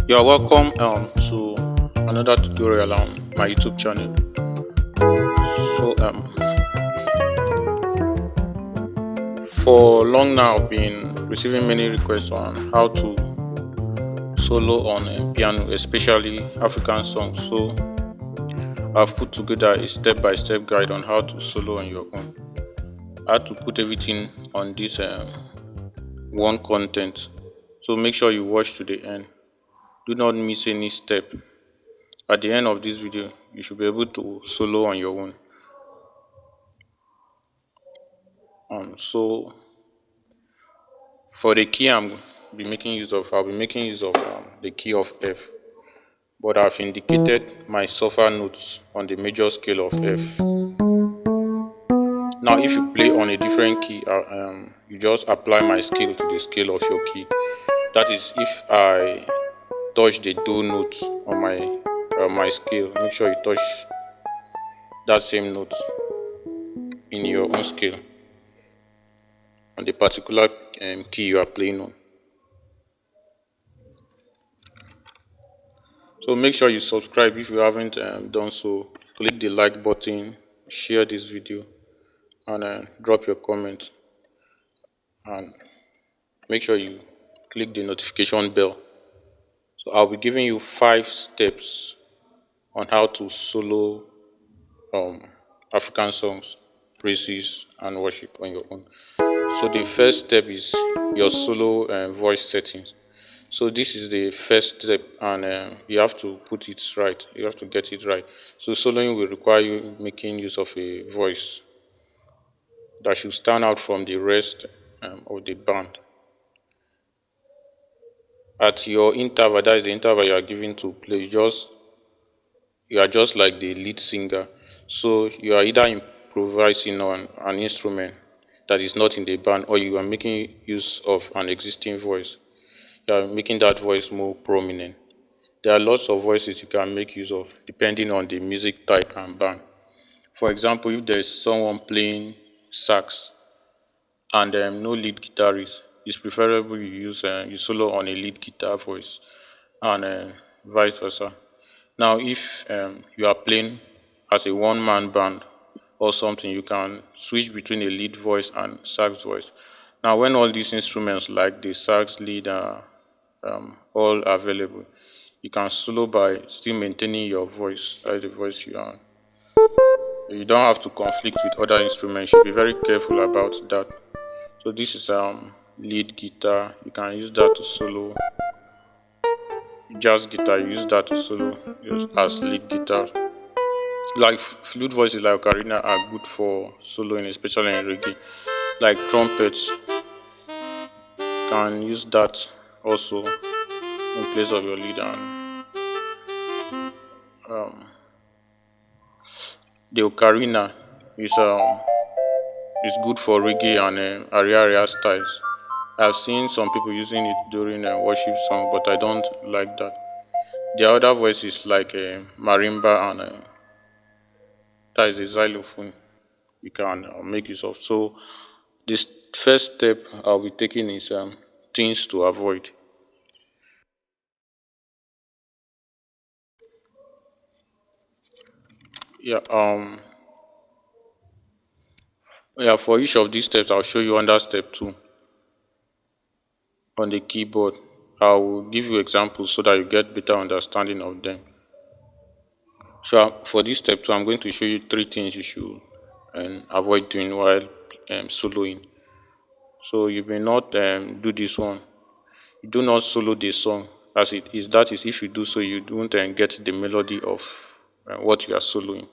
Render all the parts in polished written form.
You are welcome to another tutorial on my YouTube channel. So for long now I've been receiving many requests on how to solo on piano, especially African songs. So I've put together a step-by-step guide on how to solo on your own. I had to put everything on this one content. So make sure you watch to the end. Do not miss any step. At the end of this video, you should be able to solo on your own. So for the key I'll be making use of the key of F, but I've indicated my sulfur notes on the major scale of F. Now, if you play on a different key, you just apply my scale to the scale of your key. That is, if I touch the do note on my scale, make sure you touch that same note in your own scale on the particular key you are playing on. So make sure you subscribe if you haven't done so. Click the like button, share this video, and drop your comment. And make sure you click the notification bell. So I'll be giving you 5 steps on how to solo African songs, praises, and worship on your own. So the first step is your solo voice settings. So this is the first step, and you have to put it right. You have to get it right. So soloing will require you making use of a voice that should stand out from the rest of the band. At your interval, that is the interval you are given to play, you are just like the lead singer. So you are either improvising on an instrument that is not in the band, or you are making use of an existing voice. You are making that voice more prominent. There are lots of voices you can make use of depending on the music type and band. For example, if there is someone playing sax and no lead guitarist, it's preferable you solo on a lead guitar voice, and vice versa. Now, if you are playing as a one-man band or something, you can switch between a lead voice and sax voice. Now, when all these instruments like the sax lead are all available, you can solo by still maintaining your voice, that is the voice you are. You don't have to conflict with other instruments. You should be very careful about that. So this is lead guitar. You can use that to solo. Jazz guitar, you use that to solo as lead guitar. Like flute voices like ocarina are good for soloing, especially in reggae. Like trumpets, you can use that also in place of your lead. And the ocarina is good for reggae and area styles. I've seen some people using it during a worship song, but I don't like that. The other voices like marimba and that is the xylophone you can make use of. So this first step I'll be taking is things to avoid. Yeah. Yeah. For each of these steps, I'll show you under step 2 on the keyboard. I will give you examples so that you get better understanding of them. So for this step 2, I'm going to show you 3 things you should avoid doing while soloing. So you may not do this one. You do not solo the song as it is. That is, if you do so, you don't get the melody of what you are soloing.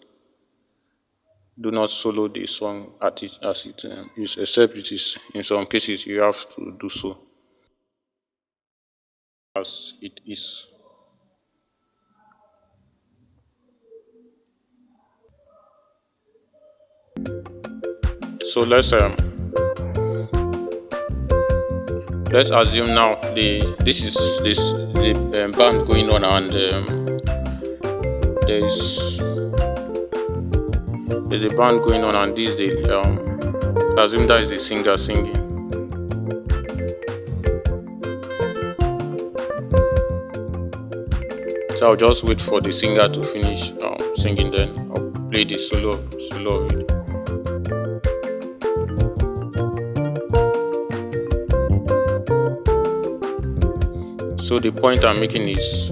Do not solo the song as it is, except it is in some cases you have to do so as it is. So let's assume now this is the band going on, and there's a band going on, and this the assume that is the singer singing. So I'll just wait for the singer to finish singing, then I'll play the solo of it. So the point I'm making is,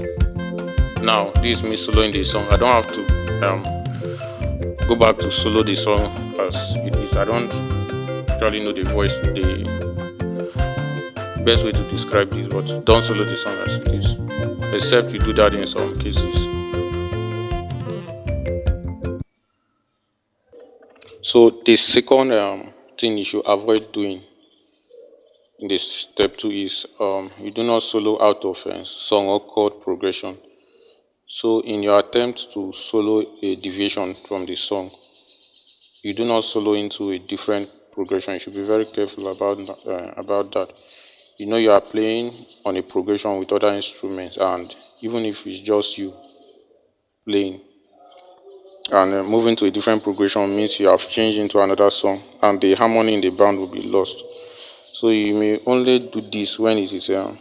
now this is me soloing the song. I don't have to go back to solo the song as it is. I don't actually know the voice, the best way to describe this, but don't solo the song as it is. Except you do that in some cases. So the second thing you should avoid doing in this step two is you do not solo out of song or chord progression. So in your attempt to solo a deviation from the song, you do not solo into a different progression. You should be very careful about that. You know you are playing on a progression with other instruments, and even if it's just you playing, and moving to a different progression means you have changed into another song, and the harmony in the band will be lost. So you may only do this when it is a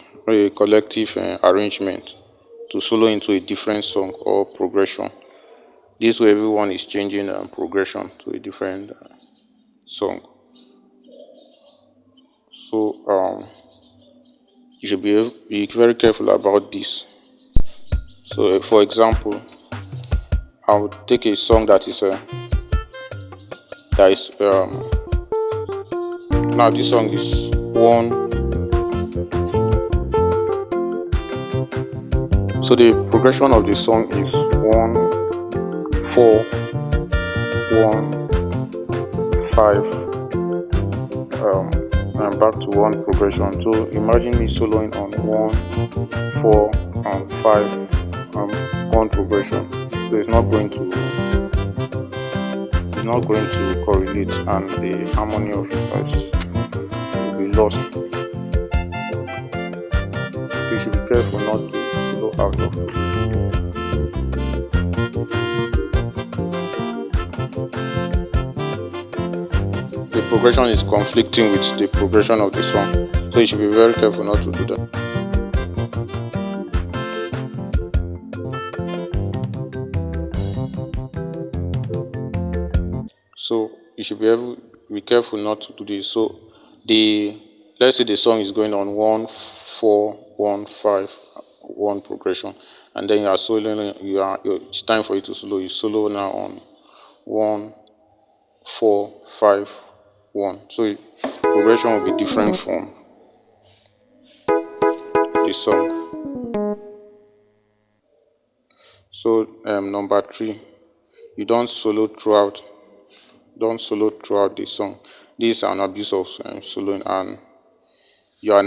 collective arrangement to solo into a different song or progression. This way everyone is changing progression to a different song. So you should be very careful about this. So for example, I'll take a song that is now this song is one. So the progression of the song is 1 4 1 5, and back to one progression. So imagine me soloing on 1 4 and 5 one progression. So it's not going to correlate, and the harmony of it will be lost. So you should be careful not to go out of it. The progression is conflicting with the progression of the song, so you should be very careful not to do that. So you should be careful not to do this. So the let's say the song is going on 1 4 1 5 one progression, and then you are soloing. It's time for you to solo. You solo now on 1 4 5 1. So progression will be different from the song. So number three, you don't solo throughout the song. This is an abuse of soloing, and you are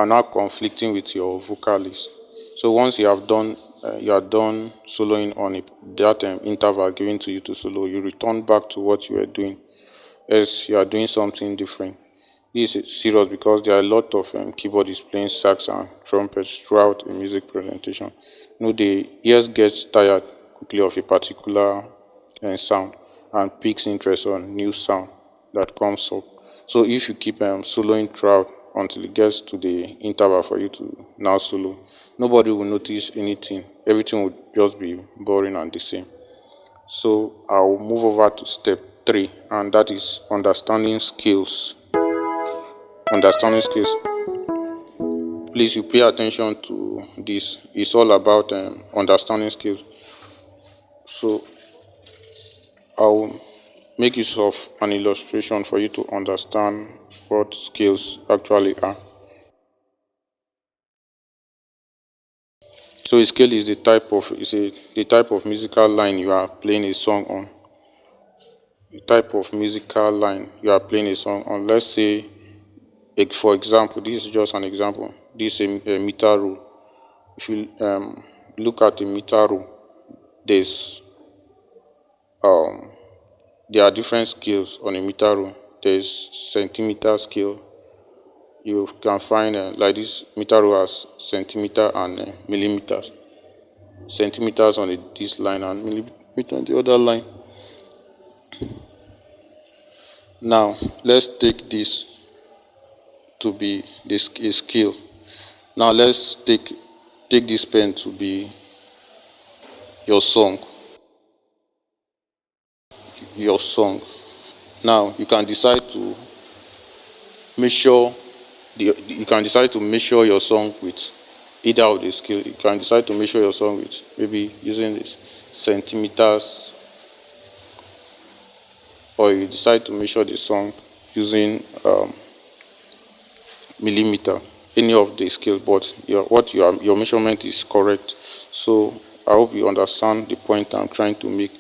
now conflicting with your vocalist. So once you are done soloing on that interval given to you to solo, you return back to what you were doing, as you are doing something different. This is serious because there are a lot of keyboardists playing sax and trumpets throughout a music presentation. The ears get tired quickly of a particular sound and picks interest on new sound that comes up. So if you keep soloing throughout until it gets to the interval for you to now solo, nobody will notice anything. Everything will just be boring and the same. So I'll move over to step three, and that is understanding skills. Understanding skills. Please, you pay attention to this. It's all about understanding skills. So I'll make use of an illustration for you to understand what skills actually are. So a scale is the type of musical line you are playing a song on. The type of musical line you are playing a song on. Let's say, for example, this is just an example. This is a meter rule. If you look at the meter rule, there's um, there are different scales on a meter rule. There's centimeter scale. You can find like this meter rule has centimeter and millimeters. Centimeters on this line and millimeter on the other line. Now let's take this to be a scale. Now let's take this pen to be your song. Your song. Now you can decide to measure you can decide to measure your song with either of the scale. You can decide to measure your song with maybe using this centimeters, or you decide to measure the song using millimeter, any of the scale, but your measurement is correct. So I hope you understand the point I'm trying to make.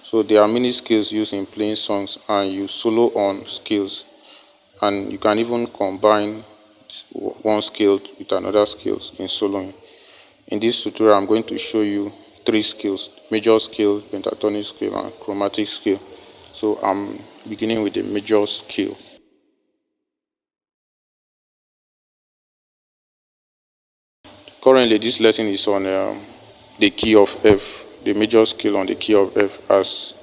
So there are many scales used in playing songs, and you solo on scales, and you can even combine one scale with another scales in soloing. In this tutorial, I'm going to show you three scales: major scale, pentatonic scale, and chromatic scale. So I'm beginning with the major scale. Currently, this lesson is on the key of F, the major scale on the key of F, as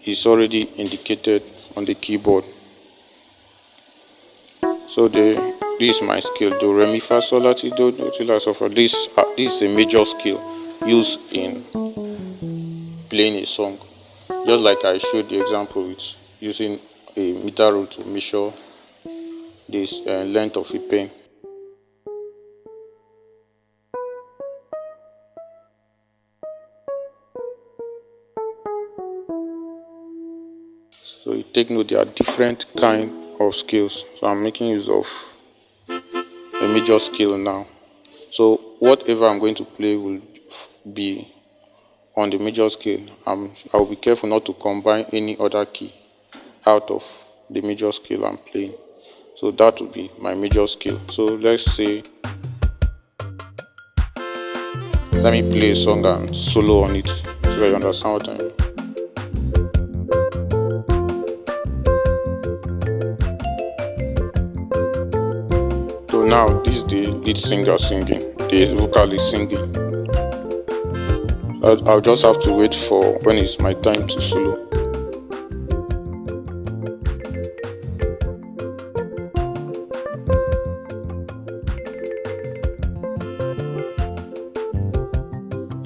is already indicated on the keyboard. So this is my scale: do, re, mi, fa, sol, la, ti, do, ti, la, sol, fa. This is a major scale used in playing a song, just like I showed the example with using a meter rule to measure this length of a pen. So you take note, there are different kind of scales. So I'm making use of a major scale now. So whatever I'm going to play will be on the major scale. I'll be careful not to combine any other key out of the major scale I'm playing. So that will be my major scale. So let's say, let me play a song and solo on it so that you understand what I mean. So now this is the lead singer singing, the vocalist singing. I'll just have to wait for when it's my time to solo.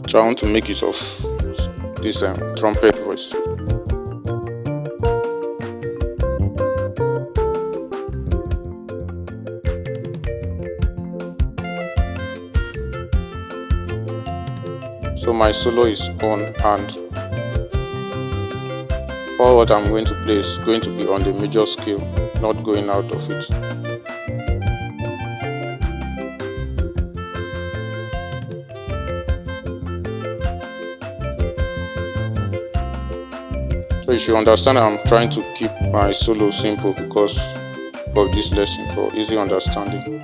So I want to make use of this trumpet voice. So my solo is on, and all what I'm going to play is going to be on the major scale, not going out of it. So you should understand I'm trying to keep my solo simple because of this lesson, for easy understanding.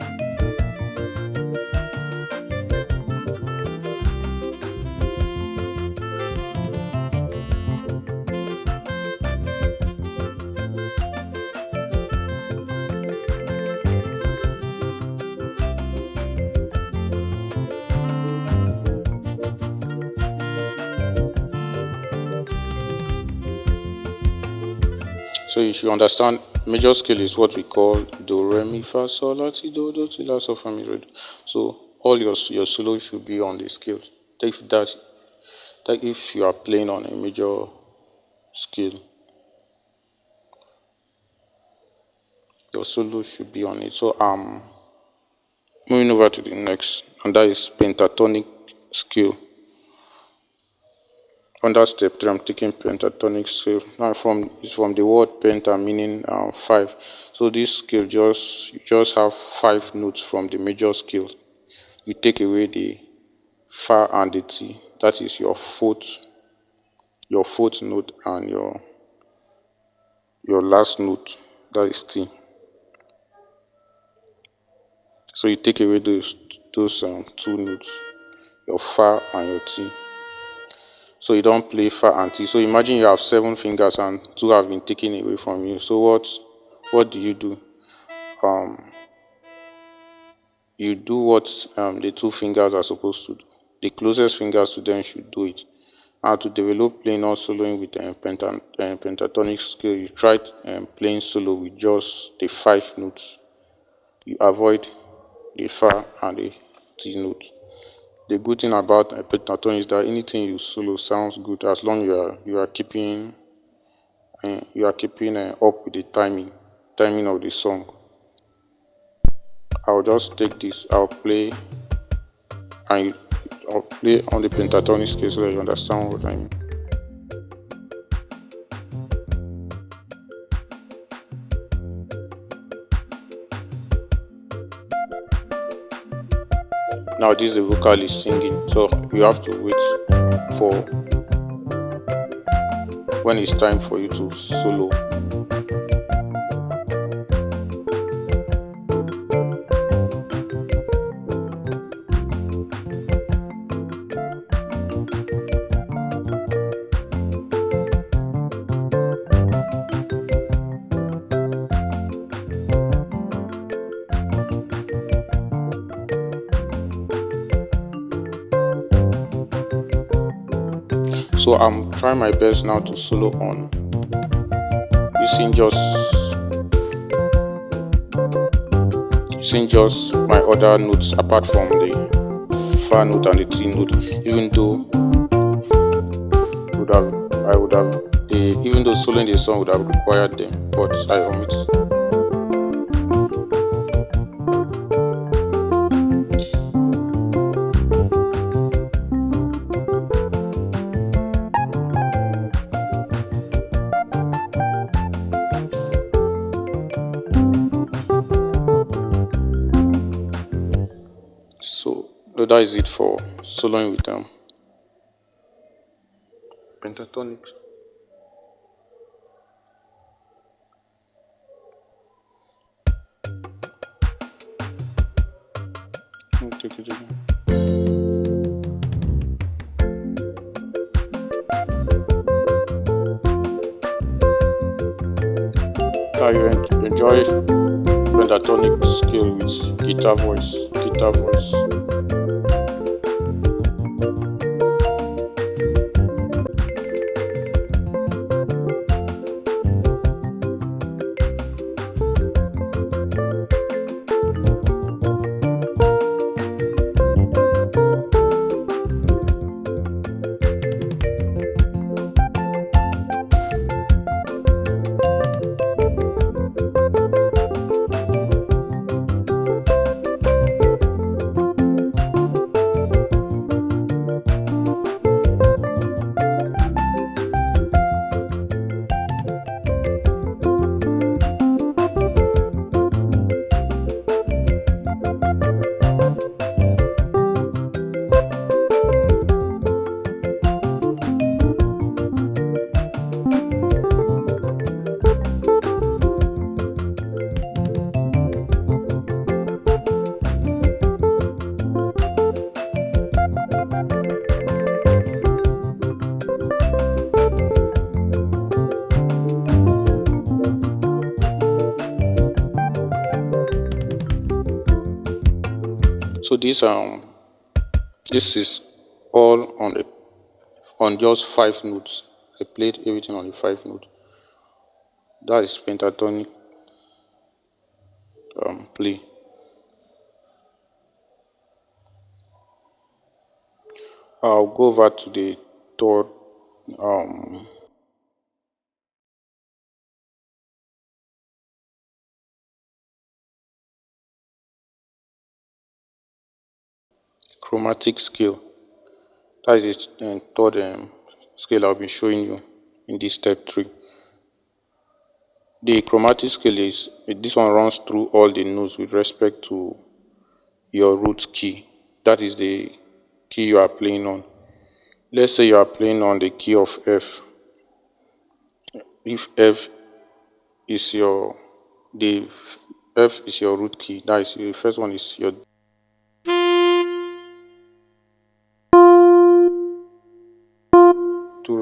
So you should understand major scale is what we call do, re, mi, fa, sol, la, ti, do, ti, la, sol, fa, mi, re, do. So all your solo should be on the scale. That if you are playing on a major scale, your solo should be on it. So moving over to the next, and that is pentatonic scale. Under step 3, I'm taking pentatonic scale. Now it's from the word penta, meaning 5. So this scale you just have 5 notes from the major scale. You take away the fa and the ti. That is your fourth note, and your last note, that is ti. So you take away those 2 notes, your fa and your ti. So you don't play fa and ti. So imagine you have 7 fingers and 2 have been taken away from you. So what do? You do what the 2 fingers are supposed to do. The closest fingers to them should do it. And to develop playing or soloing with pentatonic scale, you try playing solo with just the 5 notes. You avoid the fa and the T note. The good thing about a pentatonic is that anything you solo sounds good as long you are keeping up with the timing of the song. I'll just take this. And I'll play on the pentatonic scale so that you understand what I mean. Now this is the vocalist singing, so you have to wait for when it's time for you to solo. So I'm trying my best now to solo on using just my other notes apart from the fa note and the T note, even though even though soloing the song would have required them, but I omit. So that is it for soloing with pentatonic. Take it again. You enjoy pentatonic skill with guitar voice. So this is all on just 5 notes. I played everything on the 5 note. That is pentatonic play. I'll go over to the third chromatic skill. That is the third scale I'll be showing you in this step 3. The chromatic scale is this one runs through all the notes with respect to your root key. That is the key you are playing on. Let's say you are playing on the key of F. If the F is your root key, that is the first one is your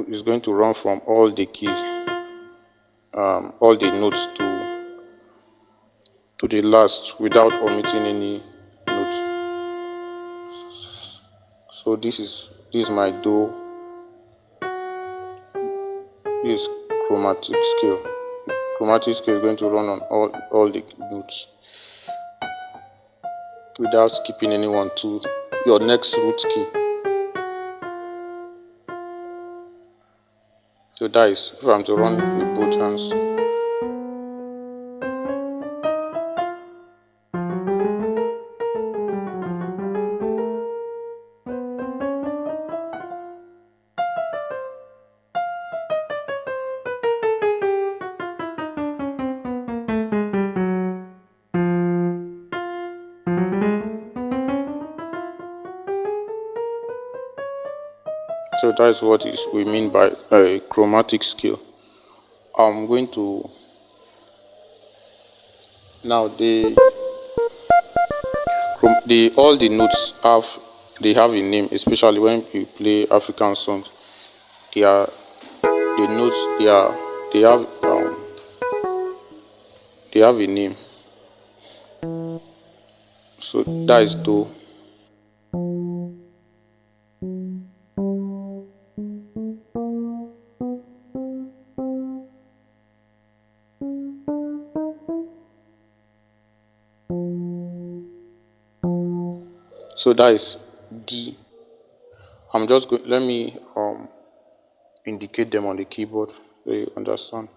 is going to run from all the keys, all the notes to the last without omitting any note. So this is my Do. This is chromatic scale. Chromatic scale is going to run on all the notes. without skipping anyone to your next root key. So that is if I'm to run with both hands. So that is what is we mean by a chromatic skill. I'm going to now the all the notes have a name, especially when you play African songs. They are the notes they have a name. So that is do. So that is D. I'm just going. Let me indicate them on the keyboard so you understand.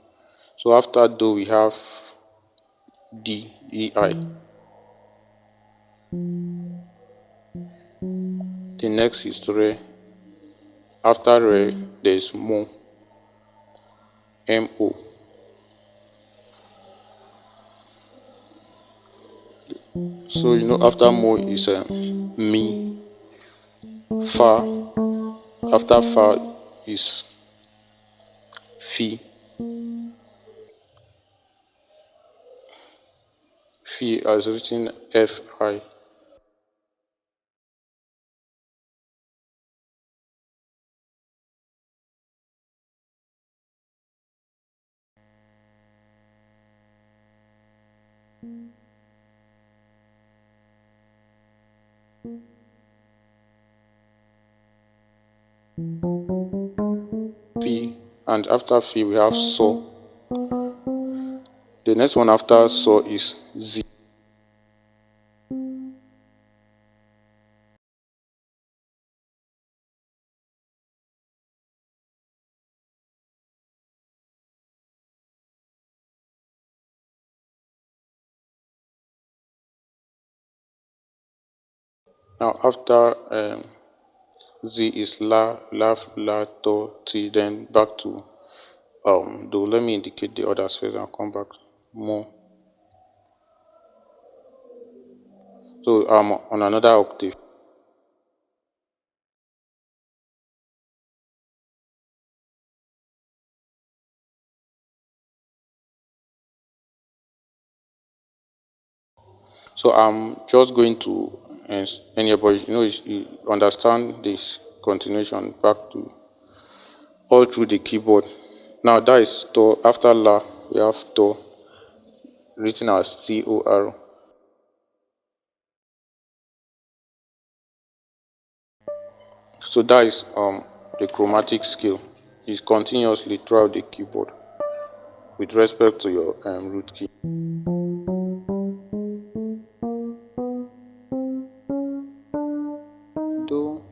So after do we have D, E, I. The next is re. After re there is mo, M-O. So after mo is mi, fa. After fa is fi. Fi as written F-I. Fi, and after fi we have so. The next one after so is Z. Now after Z is la, laf, la, to, ti, then back to do. Let me indicate the others first and come back more. So I'm on another octave. So I'm just going to anybody you understand this continuation back to all through the keyboard. Now that is to. After la we have to written as Tor. So that is the chromatic skill. Is continuously throughout the keyboard with respect to your root key. Do.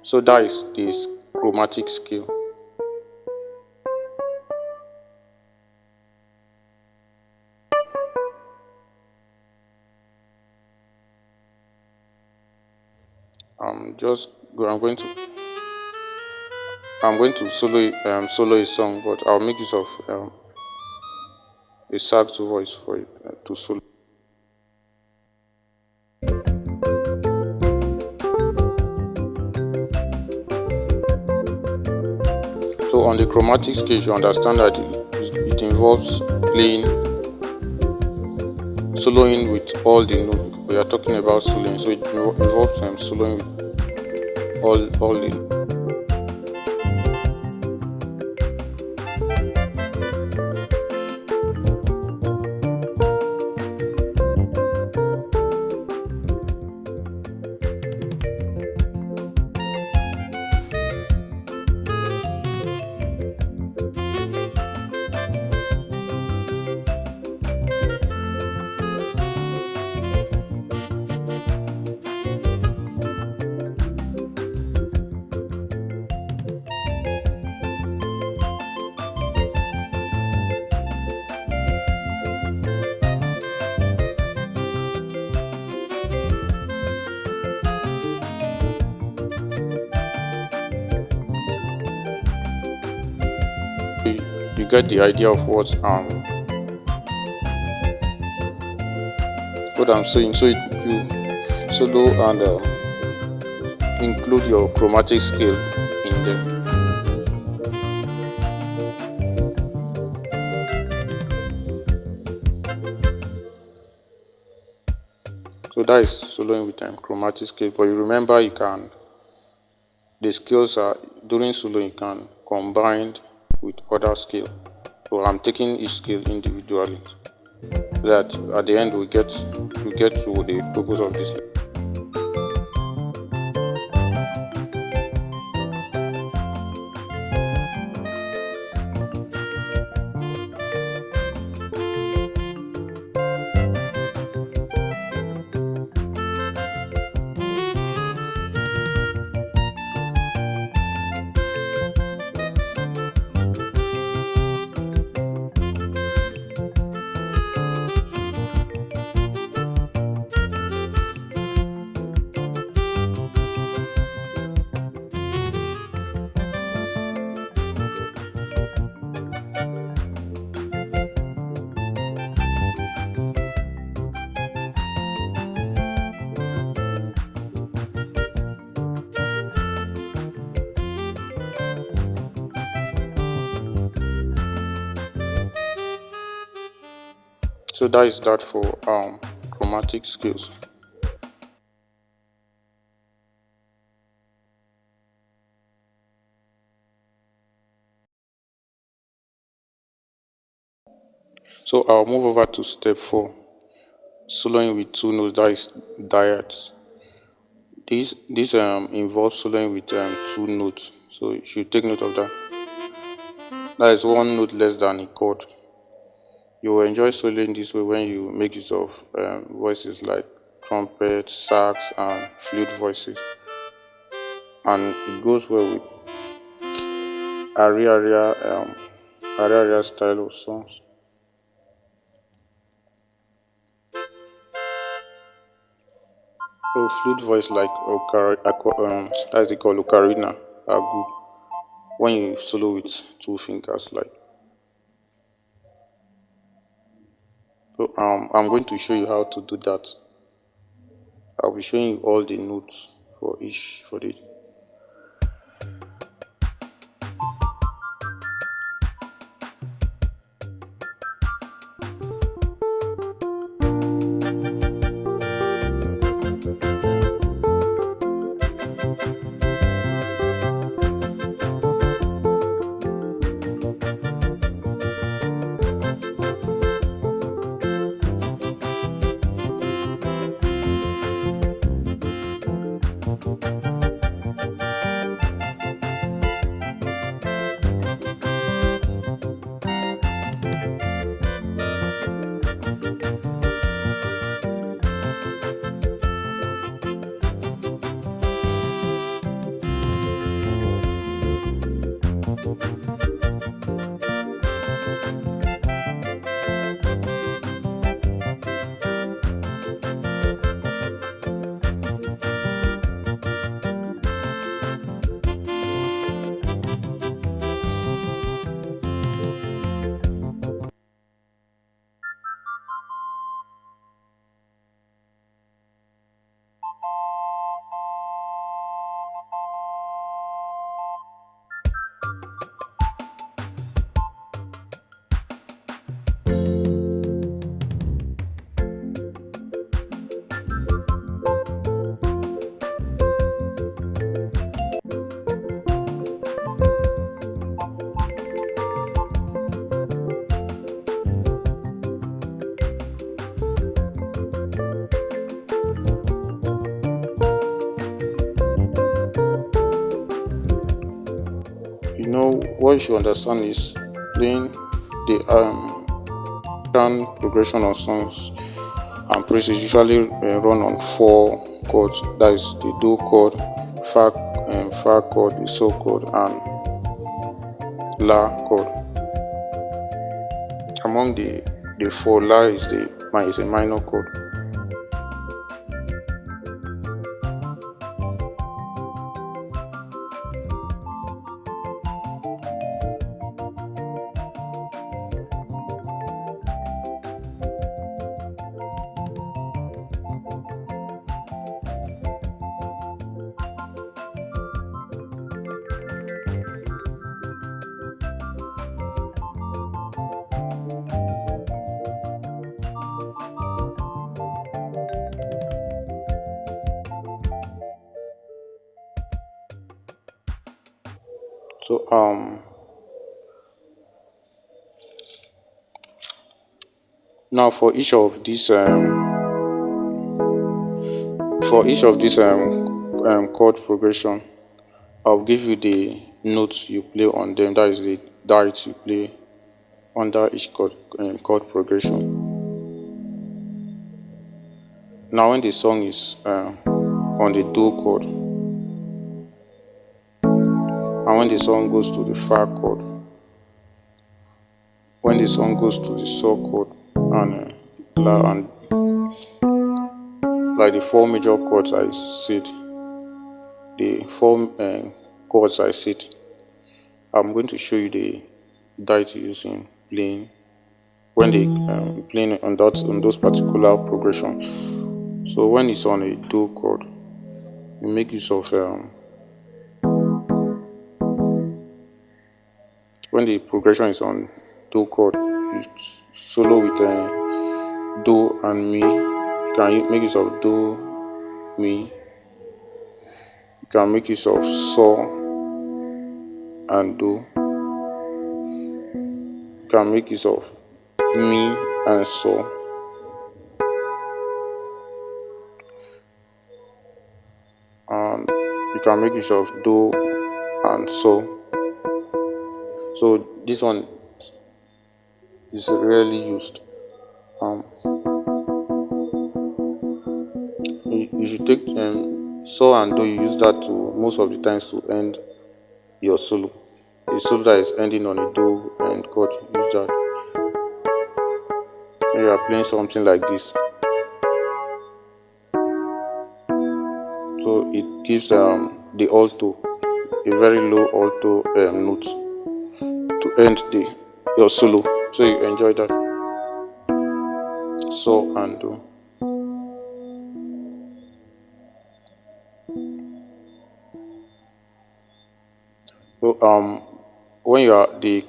So that is this chromatic skill. I'm going to solo a song, but I'll make use of a sax voice for it to solo. So on the chromatic scale, you understand that it involves playing, soloing with all the notes. We are talking about soloing, so it involves soloing with all the. you get the idea of what I'm saying. So you solo and include your chromatic scale in them. So that is soloing with chromatic scale. But you remember, you can the scales are during solo you can combine with other scale. So I'm taking each scale individually. So that at the end we get to the purpose of this. So that is that for chromatic skills. So I'll move over to step 4, soloing with two notes, that is diads. This involves soloing with two notes, so you should take note of that. That is one note less than a chord. You will enjoy soloing this way when you make use of voices like trumpet, sax, and flute voices, and it goes well with aria style of songs. So flute voice like as they call ocarina are good when you solo with two fingers. Like so, I'm going to show you how to do that. I'll be showing you all the notes for each for the. You know what you should understand is playing the progression of songs and praises usually run on four chords. That is the do chord, fa chord, the sol chord, and la chord. Among the four, la is a minor chord. So now for each of these chord progression, I'll give you the notes you play on them. That is the diet you play under each chord progression. Now, when the song is on the do chord, and when the song goes to the fa chord, when the song goes to the sol chord, and la, and like the four major chords I said, the four chords I said, I'm going to show you the diet you use in playing when they playing on those particular progression. So when it's on a do chord, you make use of when the progression is on do chord, you solo with do and mi. You can make use of do, mi. You can make use of sol and do. You can make use of mi and sol. And you can make use of do and sol. So this one is rarely used. Um, you should take sol and do. You use that to most of the times to end your solo. A solo that is ending on a do and chord, use that. When you are playing something like this, so it gives the alto, a very low alto note to end your solo. So you enjoy that. So and do. So when you are the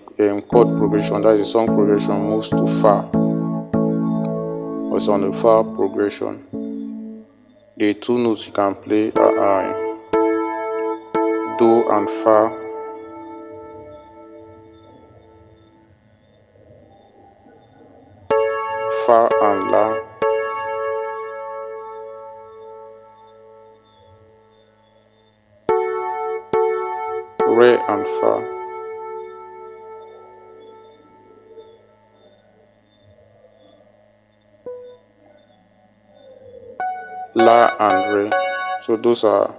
chord progression, that is the song progression, moves to fa. Also on the fa progression, the two notes you can play are do and fa, fa and la, re and fa, la and re. So those are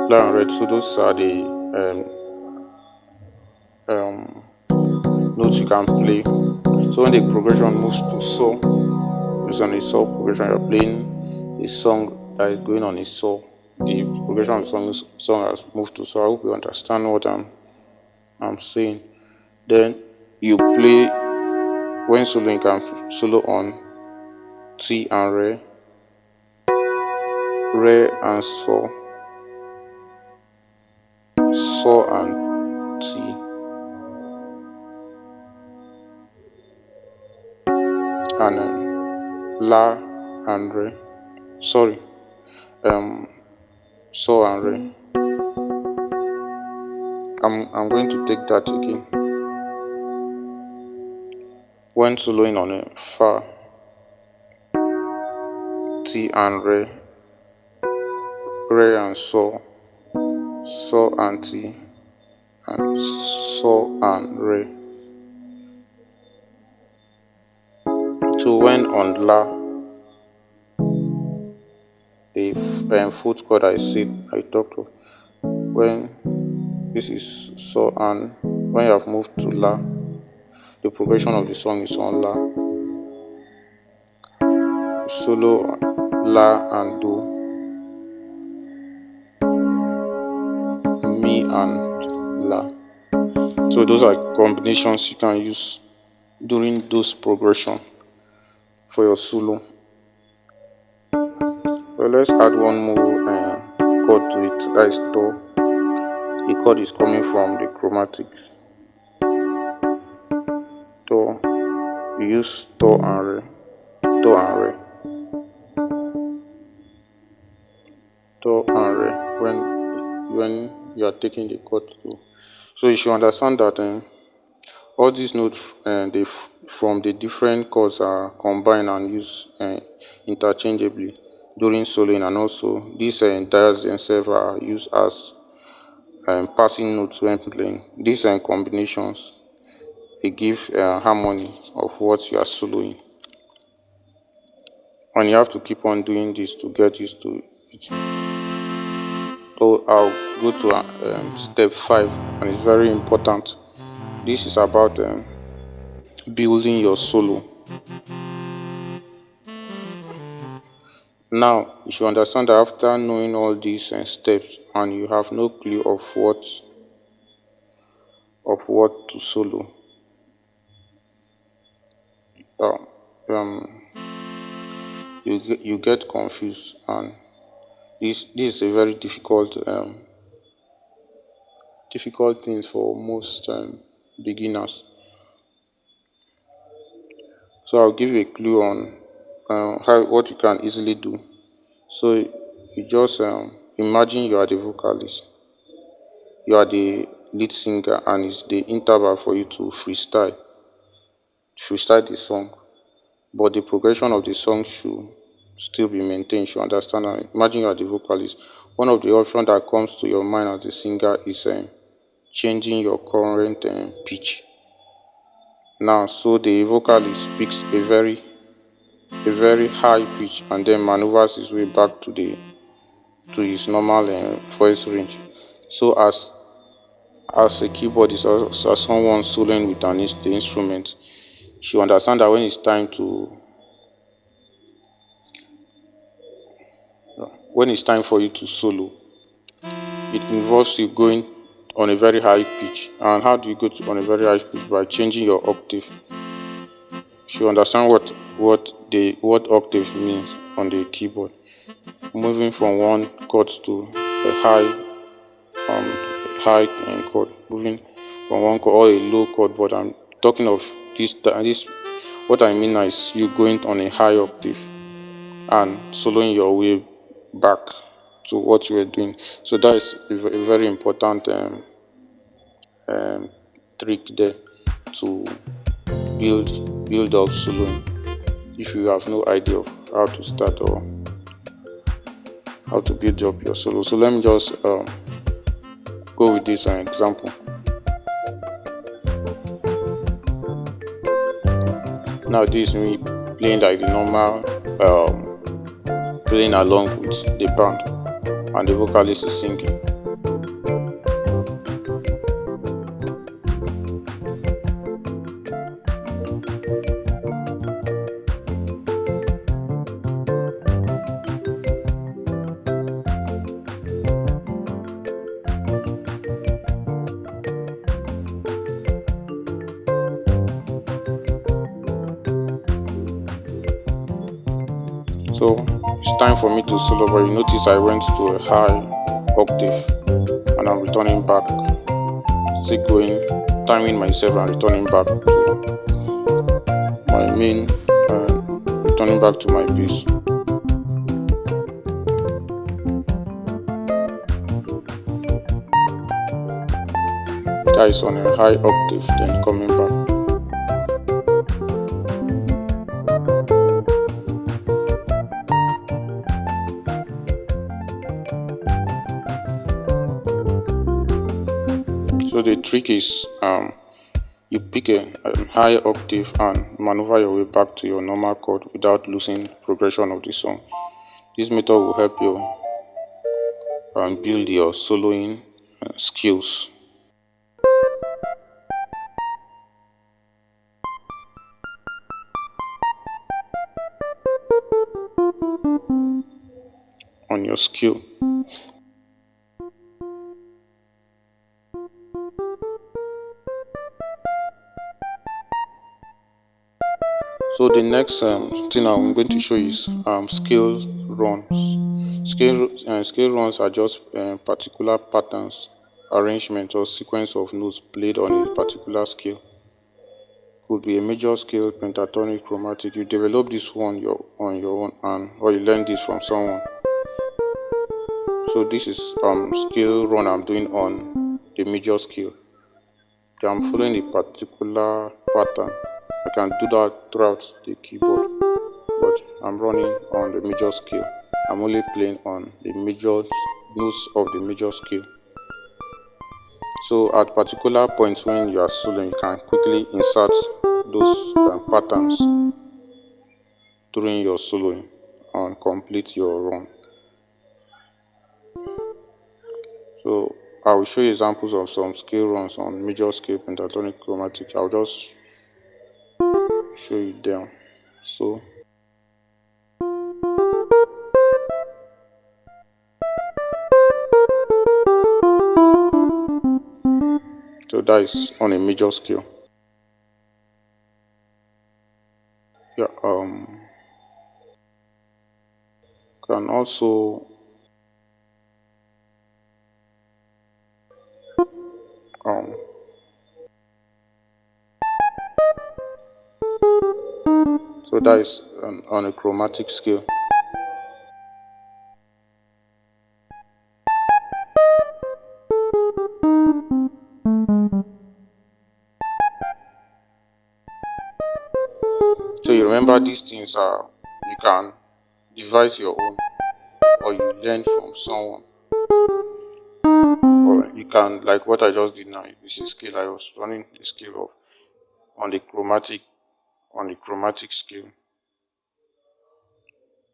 la and re. So those are the notes you can play. So when the progression moves to sol, it's on a sol progression. You're playing a song that is going on a sol. The progression of the song has moved to sol. I hope you understand what I'm saying. Then you play when solo. You can solo on T and re and sol, sol and T, and la and re. Sorry, sol and re. I'm going to take that again. When soloing on a fa, T and re and sol, sol and T, and sol and re. So when on la, the fourth chord I talked of, when this is sol, and when you have moved to la, the progression of the song is on la. Solo la and do, mi and la. So those are combinations you can use during those progression for your solo. Well, let's add one more chord to it. That is do. The chord is coming from the chromatic. Do. You use do and re. Do and re. Do and re. When when you are taking the chord through. So you should understand that all these notes from the different chords are combined and used interchangeably during soloing, and also these dials themselves are used as passing notes when playing. These combinations, they give harmony of what you are soloing, and you have to keep on doing this to get used to it. So I'll go to step 5, and it's very important. This is about building your solo. Now you should understand that after knowing all these steps and you have no clue of what to solo, um, um, you get confused, and this is a very difficult thing for most beginners. So I'll give you a clue on what you can easily do. So you just imagine you are the vocalist, you are the lead singer, and it's the interval for you to freestyle the song. But the progression of the song should still be maintained. You should understand. And imagine you are the vocalist. One of the options that comes to your mind as a singer is changing your current pitch. Now, so the vocalist speaks a very high pitch and then maneuvers his way back to his normal voice range. So as a keyboardist, as someone soloing with the instrument, you should understand that when it's time for you to solo, it involves you going on a very high pitch. And how do you go on a very high pitch? By changing your octave. You should understand what octave means on the keyboard. Moving from one chord to a high chord, moving from one chord or a low chord. But I'm talking of this. What I mean is you going on a high octave and soloing your way back to what you were doing. So that is a very important um, trick there to build up soloing. If you have no idea of how to start or how to build up your solo, so let me just go with this example. Now this is me playing like the normal, playing along with the band, and the vocalist is singing. So it's time for me to solo, but you notice I went to a high octave and I'm returning back, still going, timing myself and returning back to my main, returning back to my bass. That is on a high octave, then coming back. So the trick is you pick a high octave and maneuver your way back to your normal chord without losing progression of the song. This method will help you build your soloing skills. On your skill. So the next thing I'm going to show you is scale runs. Scale runs are just particular patterns, arrangement, or sequence of notes played on a particular scale. Could be a major scale, pentatonic, chromatic. You develop this one on your own, or you learn this from someone. So this is skill run I'm doing on the major scale. Okay, I'm following a particular pattern. I can do that throughout the keyboard, but I'm running on the major scale. I'm only playing on the major notes of the major scale. So at particular points when you are soloing, you can quickly insert those patterns during your soloing and complete your run. So I will show you examples of some scale runs on major scale, pentatonic, chromatic. I'll just show you them. So that is on a major scale. Yeah, can also um so that is on a chromatic scale. So you remember these things are, you can devise your own, or you learn from someone, or you can, like what I just did now. This is scale I was running the scale of on the chromatic scale.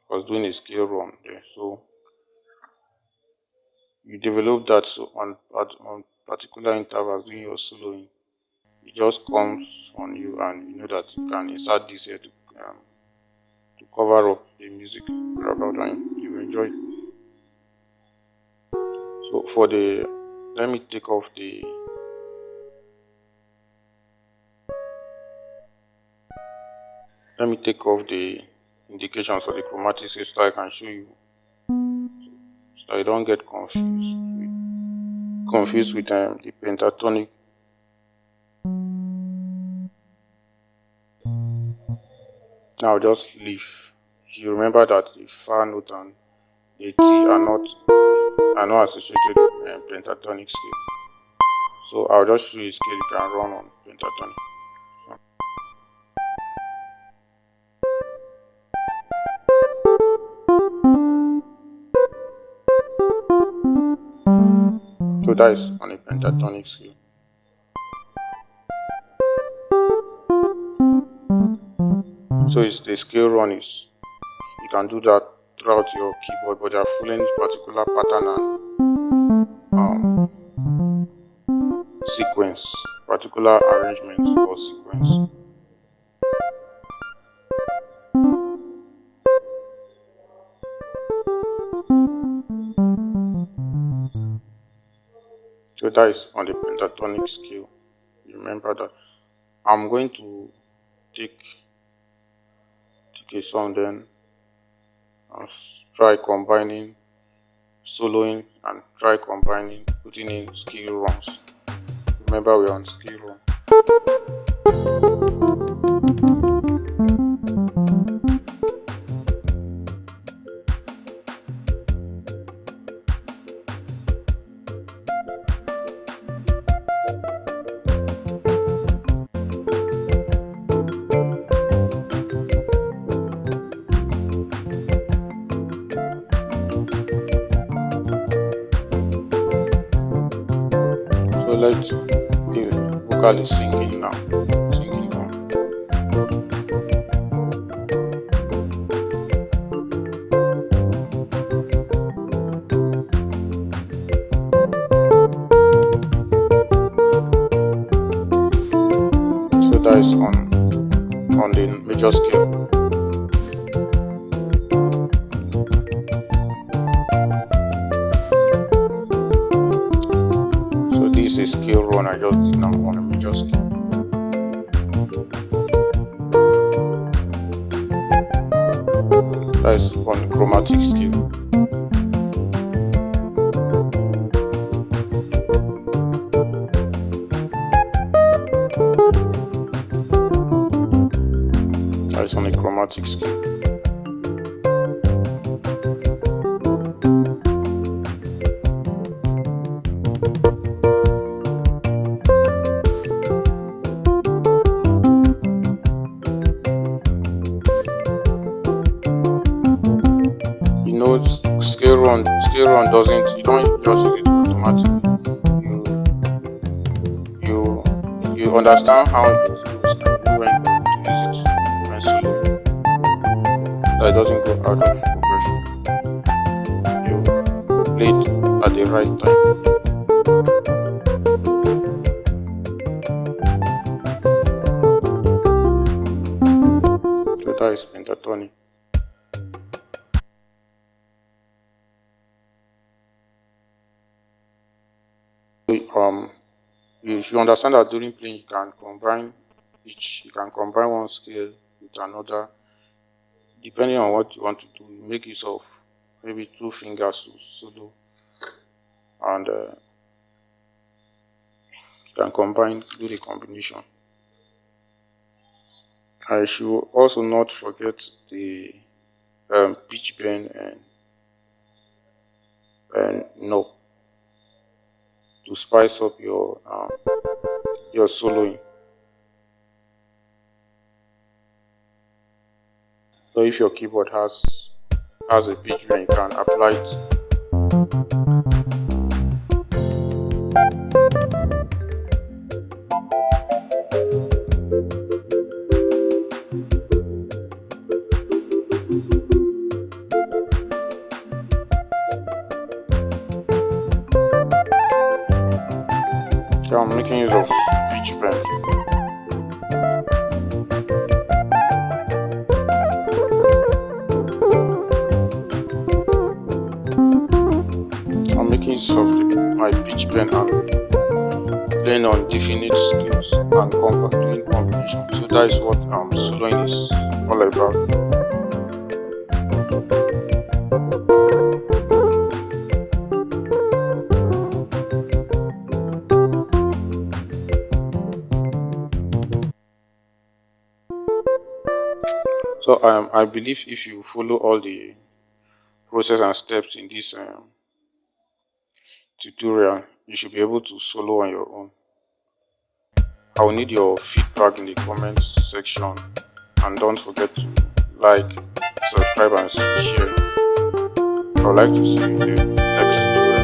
I was doing a scale run there. So you develop that, so on particular intervals during your soloing, it just comes on you, and you know that you can insert this here to cover up the music about, and you enjoy it. So for the, let me take off the, indications for the chromatic scale, so I can show you, so I don't get confused with the pentatonic. Now just leave. You remember that the fa note and the T are not associated with pentatonic scale. So I'll just show you a scale you can run on pentatonic. So that is on a pentatonic scale. So it's the scale run is, you can do that throughout your keyboard, but they are following particular pattern and sequence, particular arrangement or sequence. So that is on the pentatonic scale. Remember that. I'm going to take a song, then I'll try combining soloing and try combining putting in scale runs. Remember, we're on scale run. So let the vocal is singing now. Singing on. So that is on the major scale. So this is a scale run I just did now on a major scale. That is on the chromatic scale. That is on a chromatic scale. Stay run doesn't, you don't just use it automatically. You you understand how it goes and you know when to use it when soloing, so it doesn't go out of progression. You play it at the right time. So that is pentatonic. Um, you should understand that during playing you can combine one scale with another depending on what you want to do. You make use of maybe two fingers to solo, and you can do the combination. I should also not forget the pitch bend and knob to spice up your soloing. So if your keyboard has a pitch bend, you can apply it. So I'm making use of pitch bend. I'm making use of my pitch bend and playing on definite skills and doing combination. So that is what soloing is all about. So I believe if you follow all the process and steps in this tutorial, you should be able to solo on your own. I will need your feedback in the comments section, and don't forget to like, subscribe and share. I would like to see you in the next tutorial.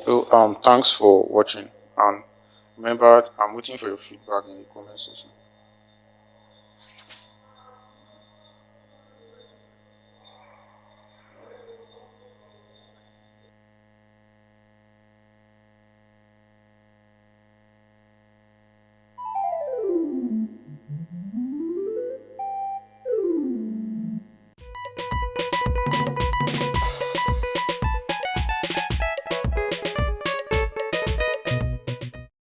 So thanks for watching, and remember, I'm waiting for your feedback in the comment section.